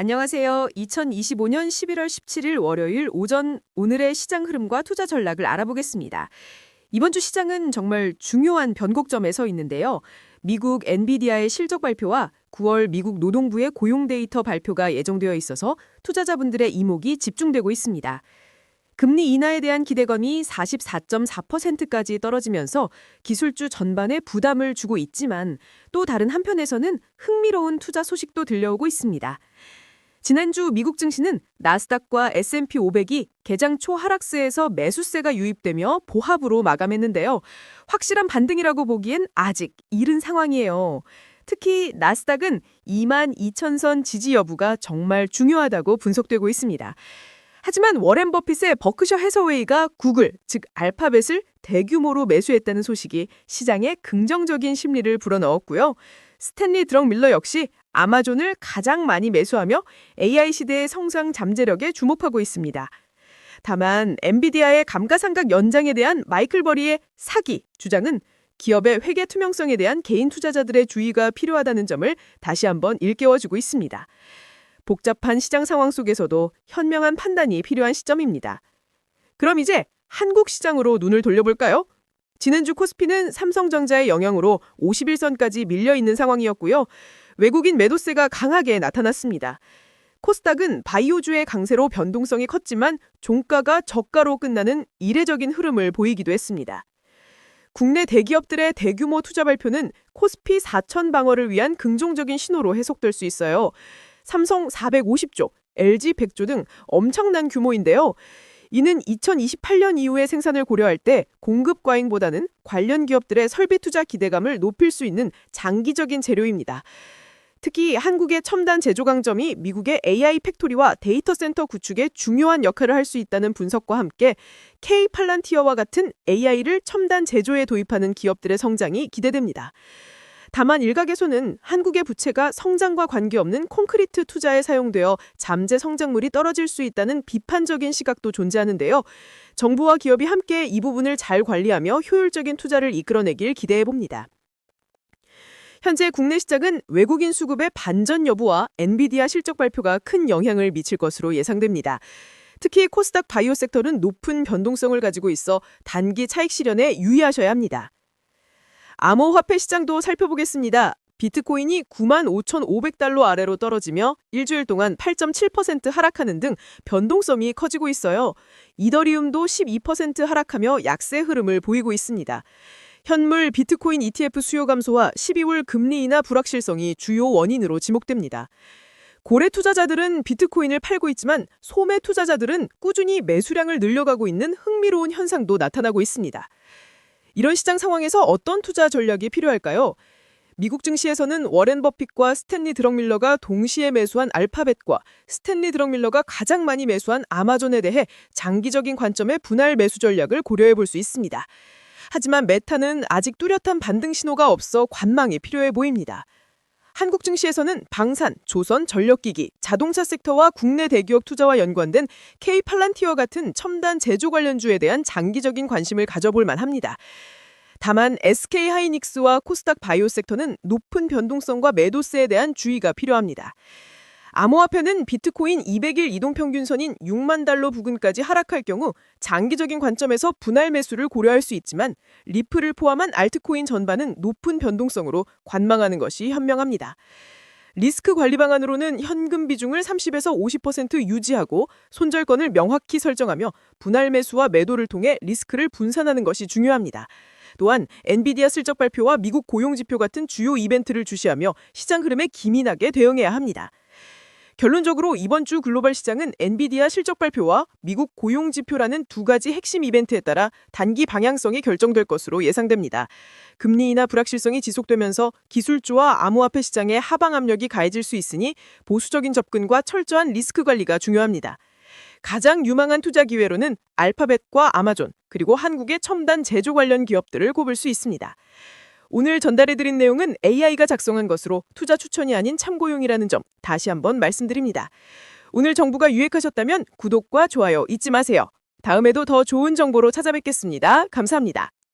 안녕하세요. 2025년 11월 17일 월요일 오전 오늘의 시장 흐름과 투자 전략을 알아보겠습니다. 이번 주 시장은 정말 중요한 변곡점에 서 있는데요. 미국 엔비디아의 실적 발표와 9월 미국 노동부의 고용 데이터 발표가 예정되어 있어서 투자자분들의 이목이 집중되고 있습니다. 금리 인하에 대한 기대감이 44.4%까지 떨어지면서 기술주 전반에 부담을 주고 있지만 또 다른 한편에서는 흥미로운 투자 소식도 들려오고 있습니다. 지난주 미국 증시는 나스닥과 S&P 500이 개장 초 하락세에서 매수세가 유입되며 보합으로 마감했는데요. 확실한 반등이라고 보기엔 아직 이른 상황이에요. 특히 나스닥은 22,000선 지지 여부가 정말 중요하다고 분석되고 있습니다. 하지만 워렌 버핏의 버크셔 해서웨이가 구글, 즉 알파벳을 대규모로 매수했다는 소식이 시장에 긍정적인 심리를 불어넣었고요. 스탠리 드럭밀러 역시 아마존을 가장 많이 매수하며 AI 시대의 성장 잠재력에 주목하고 있습니다. 다만 엔비디아의 감가상각 연장에 대한 마이클 버리의 사기 주장은 기업의 회계 투명성에 대한 개인 투자자들의 주의가 필요하다는 점을 다시 한번 일깨워주고 있습니다. 복잡한 시장 상황 속에서도 현명한 판단이 필요한 시점입니다. 그럼 이제 한국 시장으로 눈을 돌려볼까요? 지난주 코스피는 삼성전자의 영향으로 51선까지 밀려있는 상황이었고요. 외국인 매도세가 강하게 나타났습니다. 코스닥은 바이오주의 강세로 변동성이 컸지만 종가가 저가로 끝나는 이례적인 흐름을 보이기도 했습니다. 국내 대기업들의 대규모 투자 발표는 코스피 4천 방어를 위한 긍정적인 신호로 해석될 수 있어요. 삼성 450조, LG 100조 등 엄청난 규모인데요. 이는 2028년 이후의 생산을 고려할 때 공급 과잉보다는 관련 기업들의 설비 투자 기대감을 높일 수 있는 장기적인 재료입니다. 특히 한국의 첨단 제조 강점이 미국의 AI 팩토리와 데이터 센터 구축에 중요한 역할을 할 수 있다는 분석과 함께 K 팔란티어와 같은 AI를 첨단 제조에 도입하는 기업들의 성장이 기대됩니다. 다만 일각에서는 한국의 부채가 성장과 관계없는 콘크리트 투자에 사용되어 잠재 성장률이 떨어질 수 있다는 비판적인 시각도 존재하는데요. 정부와 기업이 함께 이 부분을 잘 관리하며 효율적인 투자를 이끌어내길 기대해봅니다. 현재 국내 시장은 외국인 수급의 반전 여부와 엔비디아 실적 발표가 큰 영향을 미칠 것으로 예상됩니다. 특히 코스닥 바이오 섹터는 높은 변동성을 가지고 있어 단기 차익 실현에 유의하셔야 합니다. 암호화폐 시장도 살펴보겠습니다. 비트코인이 95,500달러 아래로 떨어지며 일주일 동안 8.7% 하락하는 등 변동성이 커지고 있어요. 이더리움도 12% 하락하며 약세 흐름을 보이고 있습니다. 현물 비트코인 ETF 수요 감소와 12월 금리 인하 불확실성이 주요 원인으로 지목됩니다. 고래 투자자들은 비트코인을 팔고 있지만 소매 투자자들은 꾸준히 매수량을 늘려가고 있는 흥미로운 현상도 나타나고 있습니다. 이런 시장 상황에서 어떤 투자 전략이 필요할까요? 미국 증시에서는 워렌 버핏과 스탠리 드럭밀러가 동시에 매수한 알파벳과 스탠리 드럭밀러가 가장 많이 매수한 아마존에 대해 장기적인 관점의 분할 매수 전략을 고려해 볼 수 있습니다. 하지만 메타는 아직 뚜렷한 반등 신호가 없어 관망이 필요해 보입니다. 한국 증시에서는 방산, 조선, 전력기기, 자동차 섹터와 국내 대기업 투자와 연관된 K 팔란티어 같은 첨단 제조 관련주에 대한 장기적인 관심을 가져볼 만합니다. 다만 SK 하이닉스와 코스닥 바이오 섹터는 높은 변동성과 매도세에 대한 주의가 필요합니다. 암호화폐는 비트코인 200일 이동평균선인 6만 달러 부근까지 하락할 경우 장기적인 관점에서 분할 매수를 고려할 수 있지만 리플을 포함한 알트코인 전반은 높은 변동성으로 관망하는 것이 현명합니다. 리스크 관리 방안으로는 현금 비중을 30에서 50% 유지하고 손절권을 명확히 설정하며 분할 매수와 매도를 통해 리스크를 분산하는 것이 중요합니다. 또한 엔비디아 실적 발표와 미국 고용지표 같은 주요 이벤트를 주시하며 시장 흐름에 기민하게 대응해야 합니다. 결론적으로 이번 주 글로벌 시장은 엔비디아 실적 발표와 미국 고용지표라는 두 가지 핵심 이벤트에 따라 단기 방향성이 결정될 것으로 예상됩니다. 금리 인하 불확실성이 지속되면서 기술주와 암호화폐 시장의 하방 압력이 가해질 수 있으니 보수적인 접근과 철저한 리스크 관리가 중요합니다. 가장 유망한 투자 기회로는 알파벳과 아마존, 그리고 한국의 첨단 제조 관련 기업들을 꼽을 수 있습니다. 오늘 전달해드린 내용은 AI가 작성한 것으로 투자 추천이 아닌 참고용이라는 점 다시 한번 말씀드립니다. 오늘 정보가 유익하셨다면 구독과 좋아요 잊지 마세요. 다음에도 더 좋은 정보로 찾아뵙겠습니다. 감사합니다.